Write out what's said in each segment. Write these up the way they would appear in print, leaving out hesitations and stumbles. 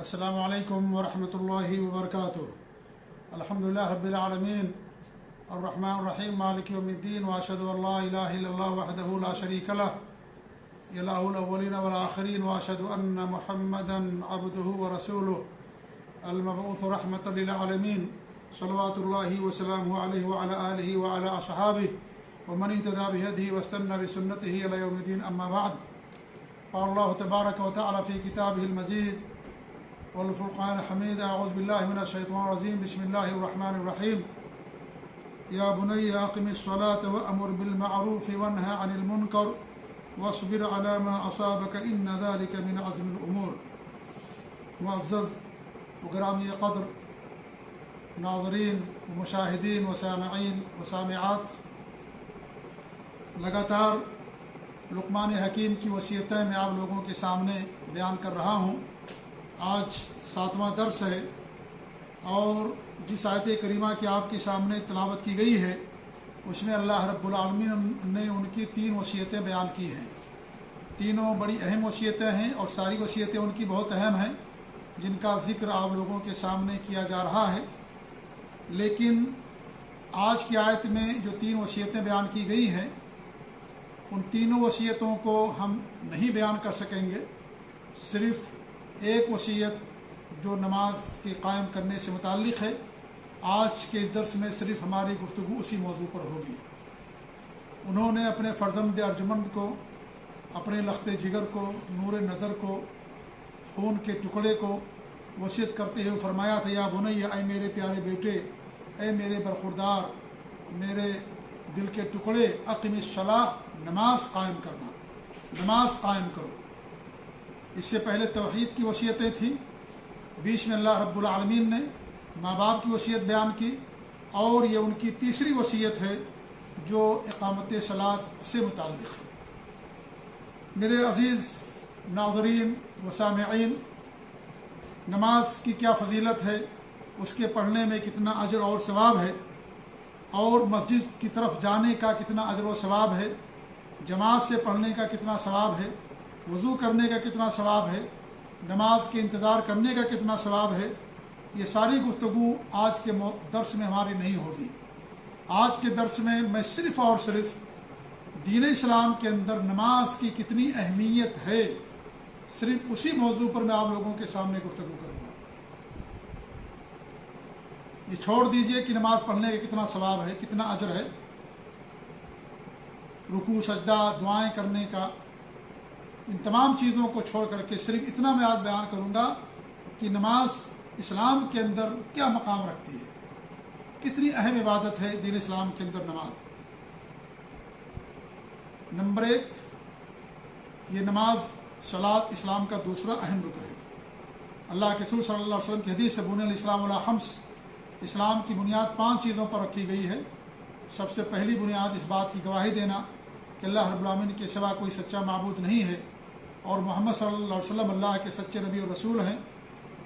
السلام علیکم ورحمۃ اللہ وبرکاتہ۔ الحمدللہ رب العالمین الرحمن الرحیم مالک یوم الدین واشهد ان لا الہ الا اللہ وحدہ لا شریک لہ الہ الاولین والآخرین واشهد ان محمدا عبدہ ورسولہ المبعوث رحمۃ للعالمین صلوات اللہ وسلامہ علیہ وعلی آلہ وعلی اصحابہ ومن اهتدى بهدیہ واستنى بسنتہ الی یوم الدین، اما بعد۔ قال اللہ تبارک وتعالی فی کتابہ المجید والفرقان الحمید، اعوذ باللہ من الشیطان الرجیم، بسم اللہ الرحمن الرحیم۔ یا بنی اقم الصلاة وامر بالمعروف وانہى عن المنکر واصبر على ما اصابک ان ذلک من عزم الامور۔ معزز و گرامی قدر ناظرین و مشاہدین و سامعین و سامعات، لگاتار لقمان حکیم کی وصیتیں میں آپ لوگوں کے سامنے بیان کر رہا ہوں۔ آج 7واں درس ہے، اور جس آیت کریمہ کی آپ کے سامنے تلاوت کی گئی ہے اس میں اللہ رب العالمین نے ان کی 3 وصیتیں بیان کی ہیں۔ تینوں بڑی اہم وصیتیں ہیں اور ساری وصیتیں ان کی بہت اہم ہیں، جن کا ذکر آپ لوگوں کے سامنے کیا جا رہا ہے۔ لیکن آج کی آیت میں جو 3 وصیتیں بیان کی گئی ہیں، ان تینوں وصیتوں کو ہم نہیں بیان کر سکیں گے۔ صرف ایک وصیت جو نماز کے قائم کرنے سے متعلق ہے، آج کے اس درس میں صرف ہماری گفتگو اسی موضوع پر ہوگی۔ انہوں نے اپنے فرزند ارجمند کو، اپنے لخت جگر کو، نور نظر کو، خون کے ٹکڑے کو وصیت کرتے ہوئے فرمایا تھا، یا بنی، اے میرے پیارے بیٹے، اے میرے برخوردار، میرے دل کے ٹکڑے، اقم الصلاۃ، نماز قائم کرنا، نماز قائم کرو۔ اس سے پہلے توحید کی وصیتیں تھیں، بیچ میں اللہ رب العالمین نے ماں باپ کی وصیت بیان کی، اور یہ ان کی تیسری وصیت ہے جو اقامت صلاۃ سے متعلق ہے۔ میرے عزیز ناظرین و سامعین، نماز کی کیا فضیلت ہے، اس کے پڑھنے میں کتنا اجر اور ثواب ہے، اور مسجد کی طرف جانے کا کتنا اجر و ثواب ہے، جماعت سے پڑھنے کا کتنا ثواب ہے، وضو کرنے کا کتنا ثواب ہے، نماز کے انتظار کرنے کا کتنا ثواب ہے، یہ ساری گفتگو آج کے درس میں ہماری نہیں ہوگی۔ آج کے درس میں میں صرف اور صرف دین اسلام کے اندر نماز کی کتنی اہمیت ہے، صرف اسی موضوع پر میں آپ لوگوں کے سامنے گفتگو کروں گا۔ یہ چھوڑ دیجئے کہ نماز پڑھنے کا کتنا ثواب ہے، کتنا اجر ہے، رکوع، سجدہ، دعائیں کرنے کا، ان تمام چیزوں کو چھوڑ کر کے صرف اتنا میں آج بیان کروں گا کہ نماز اسلام کے اندر کیا مقام رکھتی ہے، کتنی اہم عبادت ہے دین اسلام کے اندر نماز۔ نمبر 1، یہ نماز صلاۃ اسلام کا دوسرا اہم رکن ہے۔ اللہ کے رسول صلی اللہ علیہ وسلم کی حدیث سے بنی الاسلام علی خمس، اسلام کی بنیاد 5 چیزوں پر رکھی گئی ہے۔ سب سے پہلی بنیاد اس بات کی گواہی دینا کہ اللہ رب العالمین کے سوا کوئی سچا معبود نہیں ہے، اور محمد صلی اللہ علیہ وسلم اللہ کے سچے نبی اور رسول ہیں،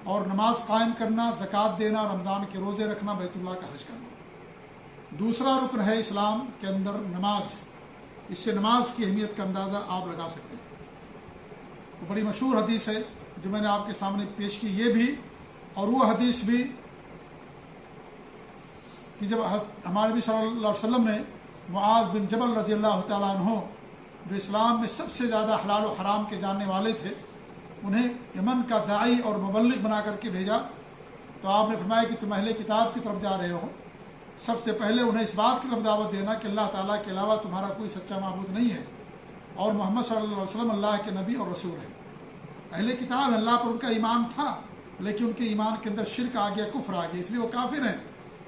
اور نماز قائم کرنا، زکوٰۃ دینا، رمضان کے روزے رکھنا، بیت اللہ کا حج کرنا۔ دوسرا رکن ہے اسلام کے اندر نماز۔ اس سے نماز کی اہمیت کا اندازہ آپ لگا سکتے ہیں۔ وہ بڑی مشہور حدیث ہے جو میں نے آپ کے سامنے پیش کی، یہ بھی اور وہ حدیث بھی کہ جب ہمارے نبی صلی اللہ علیہ وسلم نے معاذ بن جبل رضی اللہ تعالیٰ عنہ، جو اسلام میں سب سے زیادہ حلال و حرام کے جاننے والے تھے، انہیں یمن کا داعی اور مبلغ بنا کر کے بھیجا، تو آپ نے فرمایا کہ تم اہل کتاب کی طرف جا رہے ہو، سب سے پہلے انہیں اس بات کی طرف دعوت دینا کہ اللہ تعالیٰ کے علاوہ تمہارا کوئی سچا معبود نہیں ہے، اور محمد صلی اللہ علیہ وسلم اللہ کے نبی اور رسول ہیں۔ اہل کتاب اللہ پر ان کا ایمان تھا، لیکن ان کے ایمان کے اندر شرک آ گیا، کفر آ گیا، اس لیے وہ کافر ہیں،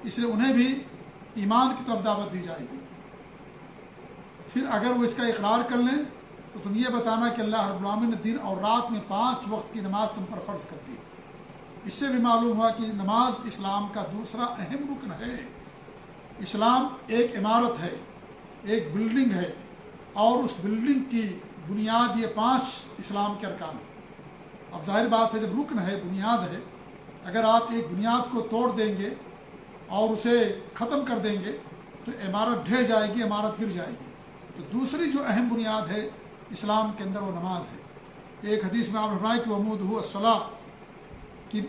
اس لیے انہیں بھی ایمان کی طرف دعوت دی جائے گی۔ پھر اگر وہ اس کا اقرار کر لیں تو تم یہ بتانا کہ اللہ رب العالمین نے دن اور رات میں 5 وقت کی نماز تم پر فرض کر دی۔ اس سے بھی معلوم ہوا کہ نماز اسلام کا دوسرا اہم رکن ہے۔ اسلام ایک عمارت ہے، ایک بلڈنگ ہے، اور اس بلڈنگ کی بنیاد یہ 5 اسلام کے ارکان۔ اب ظاہر بات ہے، جب رکن ہے، بنیاد ہے، اگر آپ ایک بنیاد کو توڑ دیں گے اور اسے ختم کر دیں گے تو عمارت ڈھہ جائے گی، عمارت گر جائے گی۔ تو دوسری جو اہم بنیاد ہے اسلام کے اندر وہ نماز ہے۔ ایک حدیث میں آپ نے فرمایا کہ وعمودہ الصلاۃ، کہ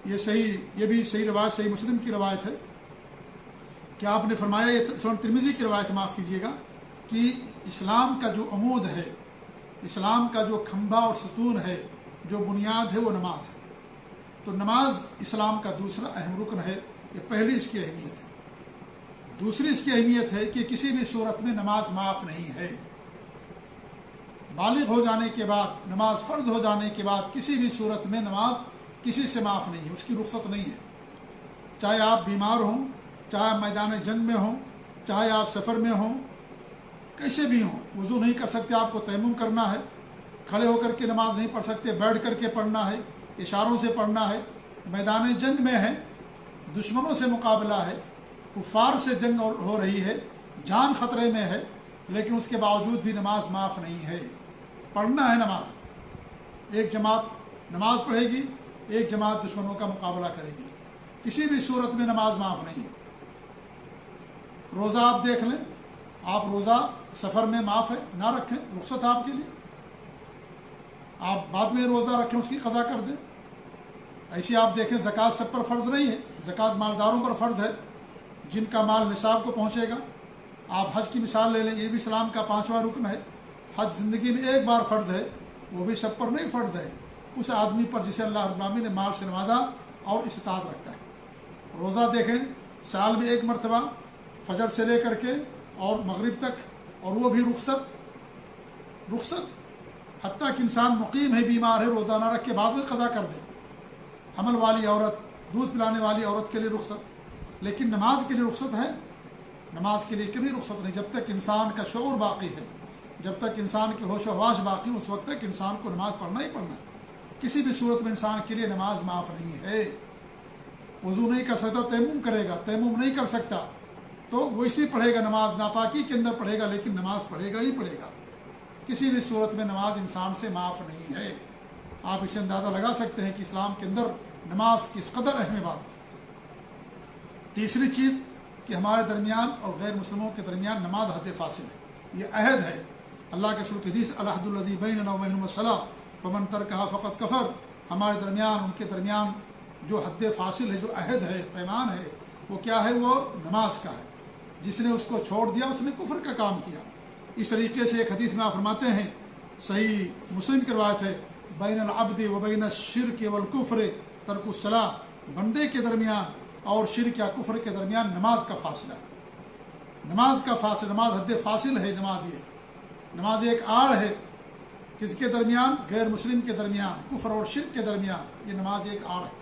یہ بھی صحیح روایت صحیح مسلم کی روایت ہے کہ آپ نے فرمایا، یہ سنن ترمذی کی روایت معاف کیجیے گا، کہ اسلام کا جو عمود ہے، اسلام کا جو کھمبا اور ستون ہے، جو بنیاد ہے، وہ نماز ہے۔ تو نماز اسلام کا دوسرا اہم رکن ہے، یہ پہلی اس کی اہمیت ہے۔ دوسری اس کی اہمیت ہے کہ کسی بھی صورت میں نماز معاف نہیں ہے۔ بالغ ہو جانے کے بعد، نماز فرض ہو جانے کے بعد کسی بھی صورت میں نماز کسی سے معاف نہیں ہے، اس کی رخصت نہیں ہے۔ چاہے آپ بیمار ہوں، چاہے آپ میدان جنگ میں ہوں، چاہے آپ سفر میں ہوں، کیسے بھی ہوں، وضو نہیں کر سکتے، آپ کو تیمم کرنا ہے، کھڑے ہو کر کے نماز نہیں پڑھ سکتے، بیٹھ کر کے پڑھنا ہے، اشاروں سے پڑھنا ہے، میدان جنگ میں ہے، دشمنوں سے مقابلہ ہے، کفار سے جنگ ہو رہی ہے، جان خطرے میں ہے، لیکن اس کے باوجود بھی نماز معاف نہیں ہے۔ پڑھنا ہے نماز، ایک جماعت نماز پڑھے گی، ایک جماعت دشمنوں کا مقابلہ کرے گی، کسی بھی صورت میں نماز معاف نہیں ہے۔ روزہ آپ دیکھ لیں، آپ روزہ سفر میں معاف ہے، نہ رکھیں، رخصت آپ کے لیے، آپ بعد میں روزہ رکھیں، اس کی قضا کر دیں۔ ایسے آپ دیکھیں، زکوٰۃ سب پر فرض نہیں ہے، زکوٰۃ مالداروں پر فرض ہے، جن کا مال نصاب کو پہنچے گا۔ آپ حج کی مثال لے لیں، یہ بھی اسلام کا 5واں رکن ہے۔ حج زندگی میں ایک بار فرض ہے، وہ بھی سب پر نہیں فرض ہے، اس آدمی پر جسے اللہ رب العالمین نے مال سے نوازا اور استطاعت رکھتا ہے۔ روزہ دیکھیں، سال میں ایک مرتبہ، فجر سے لے کر کے اور مغرب تک، اور وہ بھی رخصت، حتیٰ کہ انسان مقیم ہے، بیمار ہے، روزہ نہ رکھ کے بعد میں قضا کر دے۔ حمل والی عورت، دودھ پلانے والی عورت کے لیے رخصت، لیکن نماز کے لیے رخصت ہے؟ نماز کے لیے کبھی رخصت نہیں۔ جب تک انسان کا شعور باقی ہے، جب تک انسان کے ہوش و حواس باقی، اس وقت تک انسان کو نماز پڑھنا ہی پڑھنا ہے۔ کسی بھی صورت میں انسان کے لیے نماز معاف نہیں ہے۔ وضو نہیں کر سکتا، تیمم کرے گا، تیمم نہیں کر سکتا تو وہ اسی پڑھے گا، نماز ناپاکی کے اندر پڑھے گا، لیکن نماز پڑھے گا ہی پڑھے گا۔ کسی بھی صورت میں نماز انسان سے معاف نہیں ہے۔ آپ اسے اندازہ لگا سکتے ہیں کہ اسلام کے اندر نماز کس قدر اہم عبادت ہے۔ تیسری چیز کہ ہمارے درمیان اور غیر مسلموں کے درمیان نماز حد فاصل ہے، یہ عہد ہے۔ اللہ کے رسول کی حدیث العہد الذی بیننا وبینہم الصلاۃ فمن ترکہا فقد کفر، ہمارے درمیان ان کے درمیان جو حد فاصل ہے، جو عہد ہے، پیمان ہے، وہ کیا ہے؟ وہ نماز کا ہے۔ جس نے اس کو چھوڑ دیا، اس نے کفر کا کام کیا۔ اس طریقے سے ایک حدیث میں آپ فرماتے ہیں، صحیح مسلم کی روایت ہے، بین العبد و بین الشرک والکفر ترک الصلاۃ، بندے کے درمیان اور شرک یا کفر کے درمیان نماز کا فاصلہ، نماز کا فاصلہ، نماز حد فاصل ہے۔ نماز ایک آڑ ہے، کس کے درمیان؟ غیر مسلم کے درمیان، کفر اور شرک کے درمیان، یہ نماز ایک آڑ ہے۔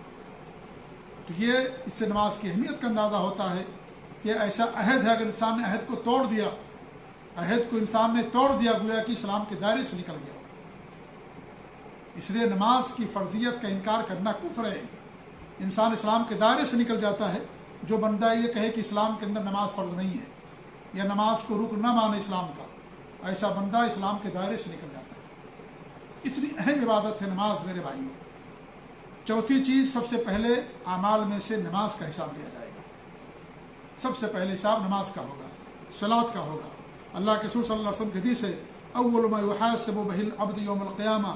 تو یہ اس سے نماز کی اہمیت کا اندازہ ہوتا ہے کہ ایسا عہد ہے، اگر انسان نے عہد کو توڑ دیا، عہد کو انسان نے توڑ دیا، گویا کہ اسلام کے دائرے سے نکل گیا۔ اس لیے نماز کی فرضیت کا انکار کرنا کفر ہے، انسان اسلام کے دائرے سے نکل جاتا ہے۔ جو بندہ یہ کہے کہ اسلام کے اندر نماز فرض نہیں ہے، یا نماز کو رکن نہ مانے اسلام کا، ایسا بندہ اسلام کے دائرے سے نکل جاتا ہے۔ اتنی اہم عبادت ہے نماز میرے بھائیوں۔ چوتھی چیز، سب سے پہلے اعمال میں سے نماز کا حساب لیا جائے گا۔ سب سے پہلے حساب نماز کا ہوگا، صلاۃ کا ہوگا۔ اللہ کے رسول صلی اللہ علیہ وسلم کی حدیث ہے، اول ما یحاسب بہ العبد یوم القیامہ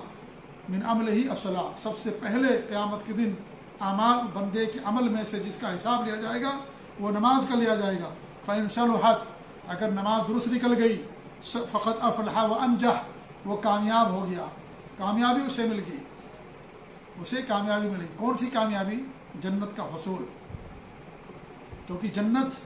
من عملہ الصلاۃ، سب سے پہلے قیامت کے دن اعمال، بندے کے عمل میں سے جس کا حساب لیا جائے گا وہ نماز کا لیا جائے گا۔ فإن صلحت، اگر نماز درست نکل گئی، فقد افلح وانجح، وہ کامیاب ہو گیا، کامیابی اسے مل گئی، اسے کامیابی ملی۔ کون سی کامیابی؟ جنت کا حصول، کیونکہ جنت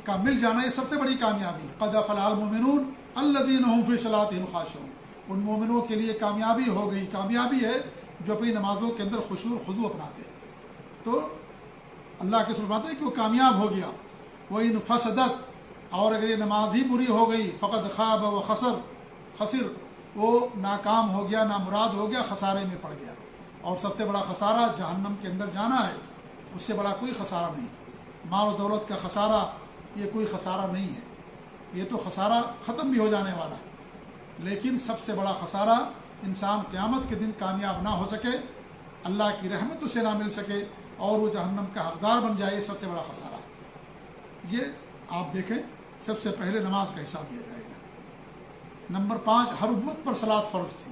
کا مل جانا یہ سب سے بڑی کامیابی ہے۔ قد افلح المؤمنون الذین هم فی صلاتهم خاشعون، ان مومنوں کے لیے کامیابی ہو گئی، کامیابی ہے جو اپنی نمازوں کے اندر خشوع و خضوع اپناتے ہیں۔ تو اللہ کے رسول فرماتے ہیں کہ وہ کامیاب ہو گیا۔ وَإِنْ فَسَدَتْ، اور اگر یہ نماز ہی بری ہو گئی، فقد خاب و خسر، وہ ناکام ہو گیا، نامراد ہو گیا، خسارے میں پڑ گیا۔ اور سب سے بڑا خسارہ جہنم کے اندر جانا ہے، اس سے بڑا کوئی خسارہ نہیں۔ مال و دولت کا خسارہ یہ کوئی خسارہ نہیں ہے، یہ تو خسارہ ختم بھی ہو جانے والا ہے، لیکن سب سے بڑا خسارہ انسان قیامت کے دن کامیاب نہ ہو سکے، اللہ کی رحمت اسے نہ مل سکے اور وہ جہنم کا حقدار بن جائے، یہ سب سے بڑا خسارہ۔ یہ آپ دیکھیں، سب سے پہلے نماز کا حساب لیا جائے گا۔ نمبر 5، ہر امت پر صلاۃ فرض تھی،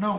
9,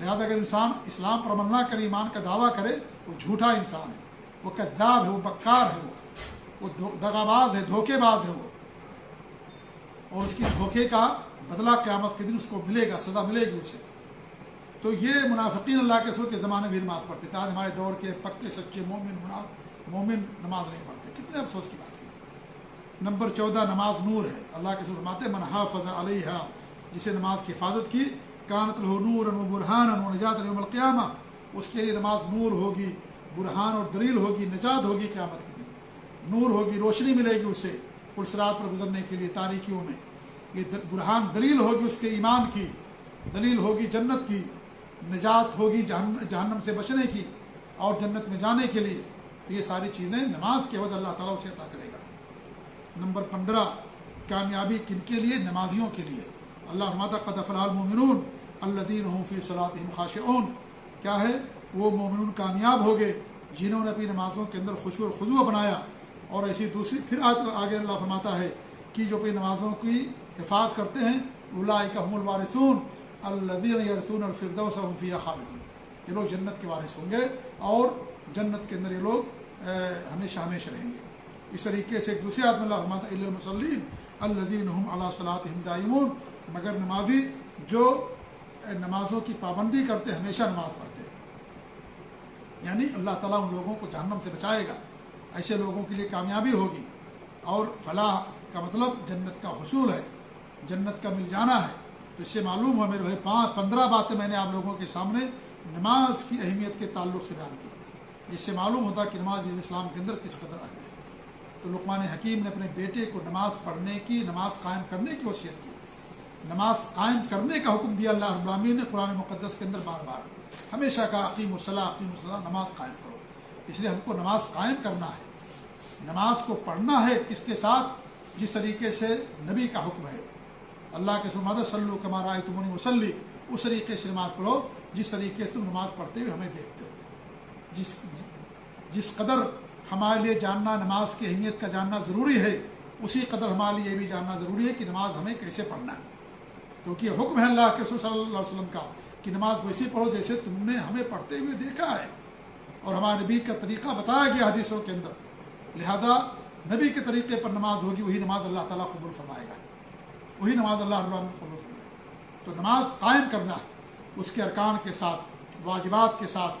لہذا اگر انسان اسلام پر عمل نہ کرے، ایمان کا دعویٰ کرے، وہ جھوٹا انسان ہے، وہ کذاب ہے، وہ بکار ہے، وہ دغاباز ہے، دھوکے باز ہے وہ، اور اس کی دھوکے کا بدلہ قیامت کے دن اس کو ملے گا، سزا ملے گی اسے۔ تو یہ منافقین اللہ کے رسول کے زمانے میں بھی نماز پڑھتے تھے، آج ہمارے دور کے پکے سچے مومن نماز نہیں پڑھتے، کتنے افسوس کی بات ہے۔ نمبر 14، نماز نور ہے۔ اللہ کے رسول فرماتے ہیں من حافظ علیہا، جسے نماز کی حفاظت کی، کانت لہ نورا و برہانا و نجات یوم القیامہ، اس کے لیے نماز نور ہوگی، برہان اور دلیل ہوگی، نجات ہوگی قیامت کے دن، نور ہوگی، روشنی ملے گی اسے پل صراط پر گزرنے کے لیے تاریکیوں میں، یہ برہان دلیل ہوگی اس کے ایمان کی، دلیل ہوگی جنت کی، نجات ہوگی جہنم سے بچنے کی اور جنت میں جانے کے لیے۔ تو یہ ساری چیزیں نماز کے عوض اللہ تعالیٰ اسے عطا کرے گا۔ نمبر 15، کامیابی کن کے لیے؟ نمازیوں کے لیے۔ اللہ فرماتا قد افلح المؤمنون الذین هم فی صلاتهم خاشعون، کیا ہے؟ وہ مومنون کامیاب ہو گئے جنہوں نے اپنی نمازوں کے اندر خشوع اور خضوع بنایا۔ اور ایسی دوسری پھر آگے اللہ فرماتا ہے کہ جو اپنی نمازوں کی حفاظ کرتے ہیں اولئک هم الوارثون الذین یرثون الفردوس وهم فیہا خالدون، یہ لوگ جنت کے وارث ہوں گے اور جنت کے اندر یہ لوگ ہمیشہ ہمیشہ رہیں گے۔ اس طریقے سے ایک دوسری آیت میں اللہ فرماتا ہے الا المصلین الذین هم علی صلاتهم دائمون، مگر نمازی جو نمازوں کی پابندی کرتے ہمیشہ نماز پڑھتے ہیں، یعنی اللہ تعالیٰ ان لوگوں کو جہنم سے بچائے گا، ایسے لوگوں کے لیے کامیابی ہوگی۔ اور فلاح کا مطلب جنت کا حصول ہے، جنت کا مل جانا ہے۔ تو اس سے معلوم ہوا میرے بھائی 15 باتیں میں نے آپ لوگوں کے سامنے نماز کی اہمیت کے تعلق سے بیان کی، جس سے معلوم ہوتا کہ نماز اسلام کے اندر کس قدر اہم ہے۔ تو لقمان حکیم نے اپنے بیٹے کو نماز پڑھنے کی، نماز قائم کرنے کی وصیت کی، نماز قائم کرنے کا حکم دیا اللہ رب العالمین نے قرآن مقدس کے اندر بار بار، ہمیشہ کہا اقیموا الصلاۃ اقیموا الصلاۃ، نماز قائم کرو۔ اس لیے ہم کو نماز قائم کرنا ہے، نماز کو پڑھنا ہے کس کے ساتھ؟ جس طریقے سے نبی کا حکم ہے، اللہ کے فرماتا صلو کما رأیتمونی اصلی، اس طریقے سے نماز پڑھو جس طریقے سے تم نماز پڑھتے ہوئے ہمیں دیکھتے ہو۔ جس قدر ہمارے لیے جاننا نماز کی اہمیت کا جاننا ضروری ہے، اسی قدر ہمارے لیے یہ بھی جاننا ضروری ہے کہ نماز ہمیں کیسے پڑھنا ہے، کیونکہ یہ حکم ہے اللہ کے رسول صلی اللہ علیہ وسلم کا کہ نماز ویسی پڑھو جیسے تم نے ہمیں پڑھتے ہوئے دیکھا ہے، اور ہمارے نبی کا طریقہ بتایا گیا حدیثوں کے اندر، لہذا نبی کے طریقے پر نماز ہوگی، وہی نماز اللہ تعالیٰ قبول فرمائے گا، وہی نماز اللہ رب العالمین قبول فرمائے گا۔ تو نماز قائم کرنا اس کے ارکان کے ساتھ، واجبات کے ساتھ،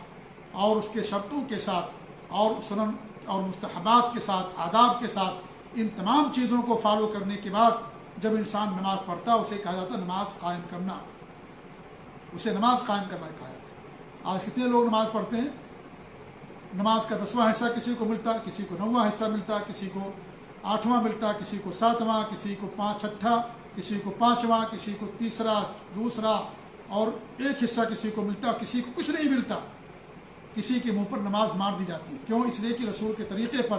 اور اس کے شرطوں کے ساتھ، اور سنن اور مستحبات کے ساتھ، آداب کے ساتھ، ان تمام چیزوں کو فالو کرنے کے بعد جب انسان نماز پڑھتا ہے اسے کہا جاتا ہے نماز قائم کرنا، اسے نماز قائم کرنا کہا جاتا ہے۔ آج کتنے لوگ نماز پڑھتے ہیں؟ نماز کا 10واں حصہ کسی کو ملتا، کسی کو 9واں حصہ ملتا، کسی کو 8واں ملتا، کسی کو 7واں، کسی کو 5/6، کسی کو 5واں، کسی کو تیسرا، دوسرا، اور ایک حصہ کسی کو ملتا، کسی کو کچھ نہیں ملتا۔ کسی کے منہ پر نماز مار دی جاتی ہے، کیوں؟ اس لیے کہ رسول کے طریقے پر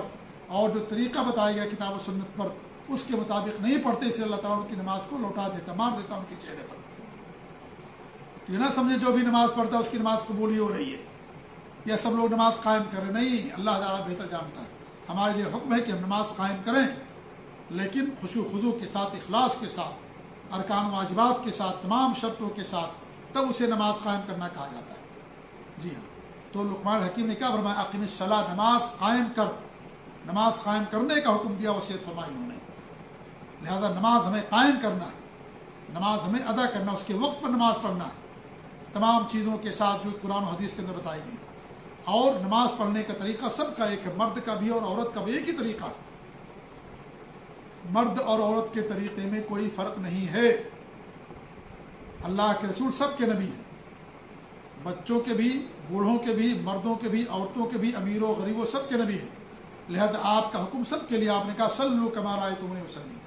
اور جو طریقہ بتایا گیا کتاب و سنت پر اس کے مطابق نہیں پڑھتے، اس لیے اللہ تعالیٰ ان کی نماز کو لوٹا دیتا، مار دیتا ان کے چہرے پر۔ تو یہ نہ سمجھے جو بھی نماز پڑھتا ہے اس کی نماز قبول ہی ہو رہی ہے، یا سب لوگ نماز قائم کر رہے، نہیں، اللہ تعالیٰ بہتر جانتا ہے۔ ہمارے لیے حکم ہے کہ ہم نماز قائم کریں، لیکن خشوع خضوع کے ساتھ، اخلاص کے ساتھ، ارکان واجبات کے ساتھ، تمام شرطوں کے ساتھ، تب اسے نماز قائم کرنا کہا جاتا ہے۔ جی ہاں، تو لقمان حکیم نے کیا فرمایا؟ اقیم الصلاۃ، نماز قائم کر، نماز قائم کرنے کا حکم دیا، وصیت فرمائی انہوں نے۔ لہذا نماز ہمیں قائم کرنا ہے، نماز ہمیں ادا کرنا، اس کے وقت پر نماز پڑھنا ہے، تمام چیزوں کے ساتھ جو قرآن و حدیث کے اندر بتائی گئی۔ اور نماز پڑھنے کا طریقہ سب کا ایک ہے، مرد کا بھی اور عورت کا بھی ایک ہی طریقہ ہے، مرد اور عورت کے طریقے میں کوئی فرق نہیں ہے۔ اللہ کے رسول سب کے نبی ہیں، بچوں کے بھی، بوڑھوں کے بھی، مردوں کے بھی، عورتوں کے بھی، امیروں غریبوں سب کے نبی ہیں۔ لہذا آپ کا حکم سب کے لیے، آپ نے کہا صلو کما رأیتمونی اصلی،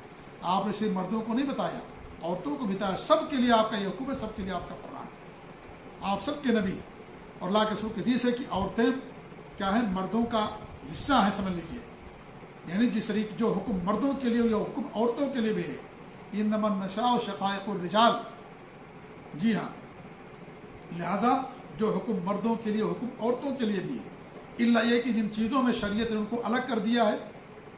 آپ نے صرف مردوں کو نہیں بتایا، عورتوں کو بتایا، سب کے لیے آپ کا یہ حکم ہے، سب کے لیے آپ کا فرمان، آپ سب کے نبی ہیں۔ اور اللہ کے رسول کی حدیث ہے کہ عورتیں کیا ہیں؟ مردوں کا حصہ ہیں، سمجھ لیجیے، یعنی جس طریقے جو حکم مردوں کے لیے یہ حکم عورتوں کے لیے بھی ہے، انما النساء شقائق الرجال۔ جی ہاں، لہذا جو حکم مردوں کے لیے حکم عورتوں کے لیے بھی ہے، الا یہ کہ جن چیزوں میں شریعت نے ان کو الگ کر دیا ہے،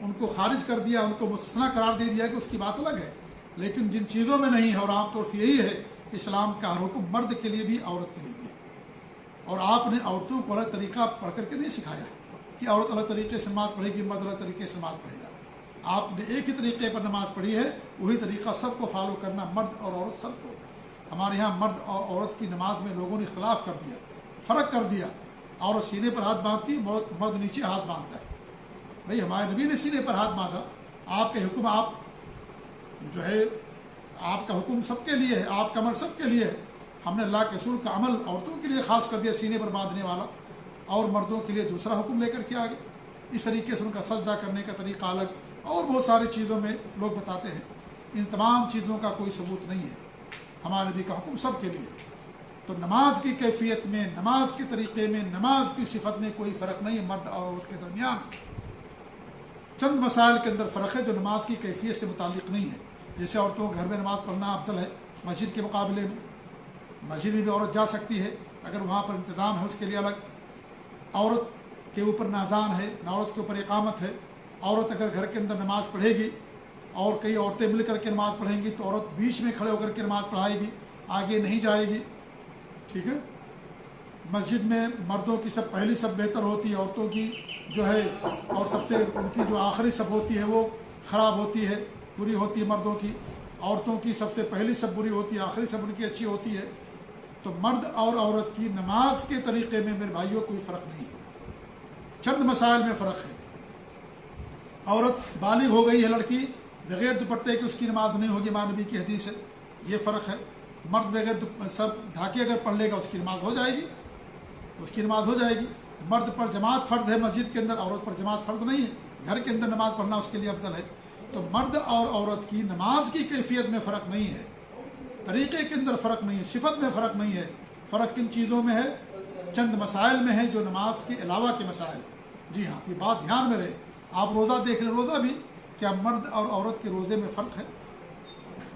ان کو خارج کر دیا، ان کو مستثنیٰ قرار دے دیا کہ اس کی بات الگ ہے، لیکن جن چیزوں میں نہیں ہے، اور عام طور سے یہی ہے کہ اسلام کا ہر حکم مرد کے لیے بھی عورت کے لیے بھی ہے۔ اور آپ نے عورتوں کو الگ طریقہ پڑھ کر کے نہیں سکھایا کہ عورت الگ طریقے سے نماز پڑھے گی، مرد الگ طریقے سے نماز پڑھے گا۔ آپ نے ایک ہی طریقے پر نماز پڑھی ہے، وہی طریقہ سب کو فالو کرنا، مرد اور عورت سب کو۔ ہمارے یہاں مرد اور عورت کی نماز میں لوگوں نے اختلاف کر دیا، فرق کر دیا۔ عورت سینے پر ہاتھ باندھتی ہے، مرد نیچے ہاتھ باندھتا ہے۔ بھئی ہمارے نبی نے سینے پر ہاتھ باندھا، آپ کے حکم آپ کا حکم سب کے لیے ہے، آپ کا عمل سب کے لیے ہے۔ ہم نے اللہ کے رسول کا عمل عورتوں کے لیے خاص کر دیا سینے پر باندھنے والا، اور مردوں کے لیے دوسرا حکم لے کر کے آگے۔ اس طریقے سے ان کا سجدہ کرنے کا طریقہ الگ، اور بہت ساری چیزوں میں لوگ بتاتے ہیں۔ ان تمام چیزوں کا کوئی ثبوت نہیں ہے، ہمارے نبی کا حکم سب کے لیے۔ تو نماز کی کیفیت میں، نماز کے طریقے میں، نماز کی صفت میں کوئی فرق نہیں ہے مرد اور عورت کے درمیان۔ چند مسائل کے اندر فرق ہے جو نماز کی کیفیت سے متعلق نہیں ہے، جیسے عورتوں کو گھر میں نماز پڑھنا افضل ہے مسجد کے مقابلے میں۔ مسجد میں بھی عورت جا سکتی ہے اگر وہاں پر انتظام ہے اس کے لیے الگ۔ عورت کے اوپر نہ اذان ہے نہ عورت کے اوپر اقامت ہے۔ عورت اگر گھر کے اندر نماز پڑھے گی اور کئی عورتیں مل کر کے نماز پڑھیں گی تو عورت بیچ میں کھڑے ہو کر کے نماز پڑھائے گی، آگے نہیں جائے گی، ٹھیک ہے۔ مسجد میں مردوں کی سب پہلی سب بہتر ہوتی ہے، عورتوں کی جو ہے اور سب سے ان کی جو آخری سب ہوتی ہے وہ خراب ہوتی ہے، بری ہوتی ہے مردوں کی۔ عورتوں کی سب سے پہلی سب بری ہوتی ہے، آخری سب ان کی اچھی ہوتی ہے۔ تو مرد اور عورت کی نماز کے طریقے میں میرے بھائیوں کوئی فرق نہیں ہے، چند مسائل میں فرق ہے۔ عورت بالغ ہو گئی ہے لڑکی، بغیر دوپٹے کے اس کی نماز نہیں ہوگی، ہمارے نبی کی حدیث ہے، یہ فرق ہے۔ مرد بغیر سب ڈھاکے اگر پڑھ لے گا اس کی نماز ہو جائے گی، اس کی نماز ہو جائے گی۔ مرد پر جماعت فرض ہے مسجد کے اندر، عورت پر جماعت فرض نہیں ہے، گھر کے اندر نماز پڑھنا اس کے لیے افضل ہے۔ تو مرد اور عورت کی نماز کی کیفیت میں فرق نہیں ہے، طریقے کے اندر فرق نہیں ہے، صفت میں فرق نہیں ہے۔ فرق کن چیزوں میں ہے؟ چند مسائل میں ہے جو نماز کے علاوہ کے مسائل۔ جی ہاں، یہ بات دھیان میں رہے۔ آپ روزہ دیکھ لیں، روزہ بھی کیا مرد اور عورت کے روزے میں فرق ہے؟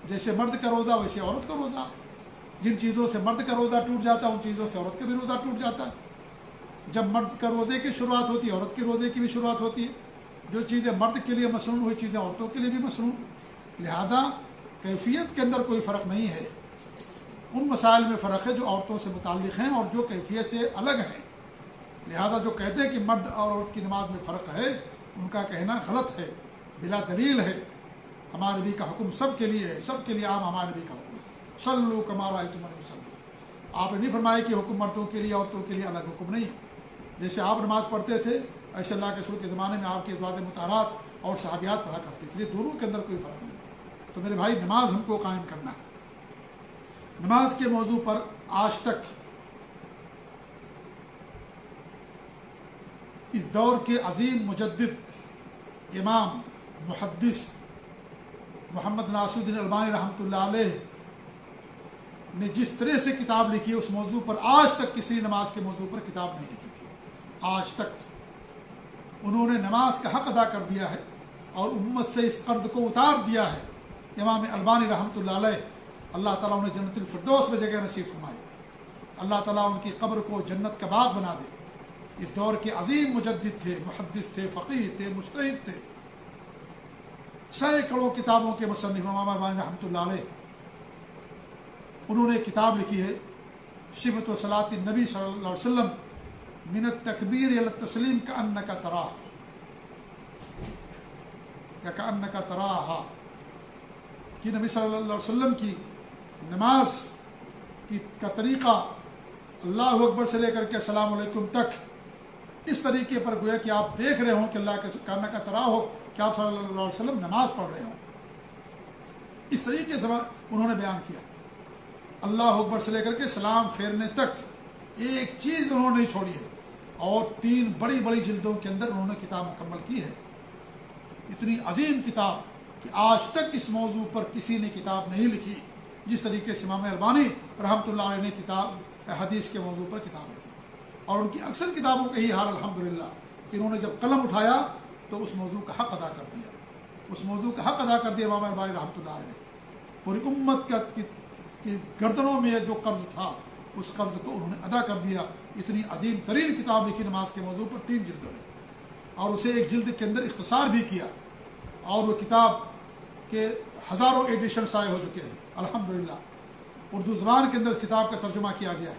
جیسے مرد کا روزہ ویسے عورت کا روزہ۔ جن چیزوں سے مرد کا روزہ ٹوٹ جاتا ہے ان چیزوں سے عورت کا بھی روزہ ٹوٹ جاتا ہے۔ جب مرد کا روزے کی شروعات ہوتی ہے عورت کے روزے کی بھی شروعات ہوتی ہے۔ جو چیزیں مرد کے لیے مصنون وہی چیزیں عورتوں کے لیے بھی مصنون، لہذا کیفیت کے اندر کوئی فرق نہیں ہے۔ ان مسائل میں فرق ہے جو عورتوں سے متعلق ہیں اور جو کیفیت سے الگ ہیں۔ لہذا جو کہتے ہیں کہ مرد اور عورت کی نماز میں فرق ہے، ان کا کہنا غلط ہے، بلا دلیل ہے۔ ہمارے نبی کا حکم سب کے لیے ہے، سب کے لیے عام ہمارے نبی کا حکم ہے، صلو کما رأیتمونی اصلی۔ آپ نے نہیں فرمایا کہ حکم مردوں کے لیے عورتوں کے لیے الگ حکم نہیں ہے۔ جیسے آپ نماز پڑھتے تھے ایسے اللہ کے رسول کے زمانے میں آپ کے ازواج مطہرات اور صحابیات پڑھا کرتے، اس لیے دونوں کے اندر کوئی فرق نہیں۔ تو میرے بھائی نماز ہم کو قائم کرنا ہے۔ نماز کے موضوع پر آج تک اس دور کے عظیم مجدد امام محدث محمد ناصر الدین البانی رحمۃ اللہ علیہ نے جس طرح سے کتاب لکھی اس موضوع پر آج تک کسی نماز کے موضوع پر کتاب نہیں لکھی تھی۔ آج تک انہوں نے نماز کا حق ادا کر دیا ہے اور امت سے اس قرض کو اتار دیا ہے۔ امام البانی رحمۃ اللہ علیہ، اللہ تعالیٰ انہیں جنت الفردوس میں جگہ نصیب فرمائے، اللہ تعالیٰ ان کی قبر کو جنت کا باغ بنا دے۔ اس دور کے عظیم مجدد تھے، محدث تھے، فقیہ تھے، مجتہد تھے، سینکڑوں کتابوں کے مصنف امام البانی رحمۃ اللہ علیہ۔ انہوں نے کتاب لکھی ہے صفۃ و صلاۃ النبی صلی اللہ علیہ وسلم من التکبیر الی التسلیم کأنک تراہ یا کأنک تراہا، کہ نبی صلی اللہ علیہ وسلم کی نماز کا طریقہ اللہ اکبر سے لے کر کے السلام علیکم تک اس طریقے پر گویا کہ آپ دیکھ رہے ہوں کہ اللہ کے کأنک تراہ ہو کہ آپ صلی اللہ علیہ وسلم نماز پڑھ رہے ہوں۔ اس طریقے سے انہوں نے بیان کیا، اللہ اکبر سے لے کر کے سلام پھیرنے تک ایک چیز انہوں نے نہیں چھوڑی ہے، اور 3 بڑی بڑی جلدوں کے اندر انہوں نے کتاب مکمل کی ہے۔ اتنی عظیم کتاب کہ آج تک اس موضوع پر کسی نے کتاب نہیں لکھی جس طریقے سے امام البانی رحمۃ اللہ علیہ نے کتاب حدیث کے موضوع پر کتاب لکھی۔ اور ان کی اکثر کتابوں کا یہی حال الحمدللہ کہ انہوں نے جب قلم اٹھایا تو اس موضوع کا حق ادا کر دیا، اس موضوع کا حق ادا کر دیا امام البانی رحمۃ اللہ علیہ نے۔ پوری امت کا کی گردنوں میں جو قرض تھا اس قرض کو انہوں نے ادا کر دیا۔ اتنی عظیم ترین کتاب لکھی نماز کے موضوع پر 3 جلدوں میں، اور اسے ایک جلد کے اندر اختصار بھی کیا، اور وہ کتاب کے ہزاروں ایڈیشنس آئے ہو چکے ہیں الحمدللہ۔ اردو زبان کے اندر اس کتاب کا ترجمہ کیا گیا ہے۔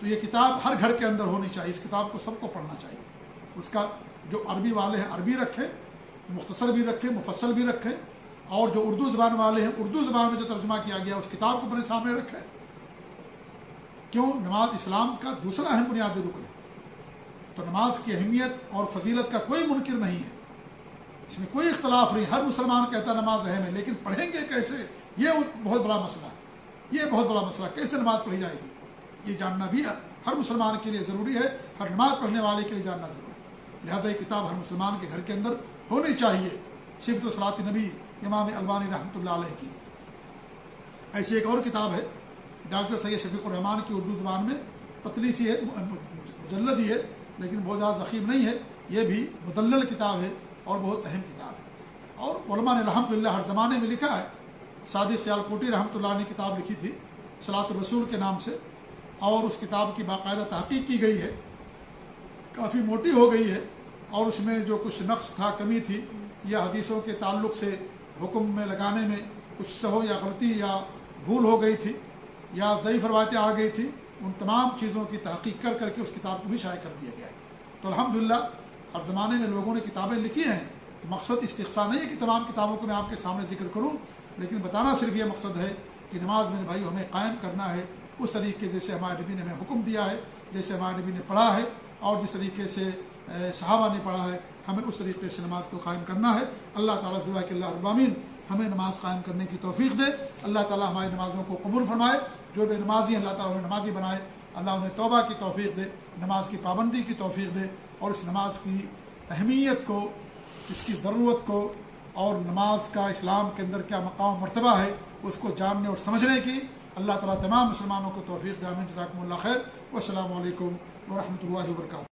تو یہ کتاب ہر گھر کے اندر ہونی چاہیے، اس کتاب کو سب کو پڑھنا چاہیے۔ اس کا جو عربی والے ہیں عربی رکھیں، مختصر بھی رکھیں، مفصل بھی رکھیں، اور جو اردو زبان والے ہیں اردو زبان میں جو ترجمہ کیا گیا اس کتاب کو اپنے سامنے رکھیں۔ کیوں؟ نماز اسلام کا دوسرا اہم بنیادی رکن ہے، تو نماز کی اہمیت اور فضیلت کا کوئی منکر نہیں ہے، اس میں کوئی اختلاف نہیں۔ ہر مسلمان کہتا نماز اہم ہے، لیکن پڑھیں گے کیسے، یہ بہت بڑا مسئلہ ہے، یہ بہت بڑا مسئلہ، کیسے نماز پڑھی جائے گی، یہ جاننا بھی ہر مسلمان کے لیے ضروری ہے، ہر نماز پڑھنے والے کے لیے جاننا ضروری ہے۔ لہذا یہ کتاب ہر مسلمان کے گھر کے اندر ہونی چاہیے، صفت و صلاۃ نبی امام البانی رحمۃ اللہ علیہ کی۔ ایسی ایک اور کتاب ہے ڈاکٹر سید شفیق الرحمان کی، اردو زبان میں پتلی سی ہے، مجلد ہی ہے لیکن بہت زیادہ ضخیم نہیں ہے، یہ بھی مدلل کتاب ہے اور بہت اہم کتاب ہے۔ اور علماء نے الحمدللہ ہر زمانے میں لکھا ہے، صادق سیالکوٹی رحمۃ اللہ نے کتاب لکھی تھی صلاۃ الرسول کے نام سے، اور اس کتاب کی باقاعدہ تحقیق کی گئی ہے، کافی موٹی ہو گئی ہے، اور اس میں جو کچھ نقص تھا، کمی تھی، یا حدیثوں کے تعلق سے حکم میں لگانے میں کچھ سہو یا غلطی یا بھول ہو گئی تھی، یا ضعیف روایتیں آ گئی تھی، ان تمام چیزوں کی تحقیق کر کر کے اس کتاب کو بھی شائع کر دیا گیا ہے۔ تو الحمدللہ ہر زمانے میں لوگوں نے کتابیں لکھی ہیں، مقصد استقصاء نہیں ہے کہ تمام کتابوں کو میں آپ کے سامنے ذکر کروں، لیکن بتانا صرف یہ مقصد ہے کہ نماز میرے بھائی ہمیں قائم کرنا ہے اس طریقے جیسے ہمارے نبی نے ہمیں حکم دیا ہے، جیسے ہمارے نبی نے پڑھا ہے، اور جس طریقے سے صحابہ نے پڑھا ہے، ہمیں اس طریقے سے نماز کو قائم کرنا ہے۔ اللہ تعالیٰ سے دعا ہے کہ اللہ رب العالمین ہمیں نماز قائم کرنے کی توفیق دے، اللہ تعالیٰ ہماری نمازوں کو قبول فرمائے، جو بے نمازی ہیں اللہ تعالیٰ انہیں نمازی بنائے، اللہ انہیں توبہ کی توفیق دے، نماز کی پابندی کی توفیق دے، اور اس نماز کی اہمیت کو، اس کی ضرورت کو، اور نماز کا اسلام کے اندر کیا مقام و مرتبہ ہے اس کو جاننے اور سمجھنے کی اللہ تعالیٰ تمام مسلمانوں کو توفیق دے۔ آمین۔ جزاکم اللہ خیر، والسلام علیکم ورحمۃ اللہ وبرکاتہ۔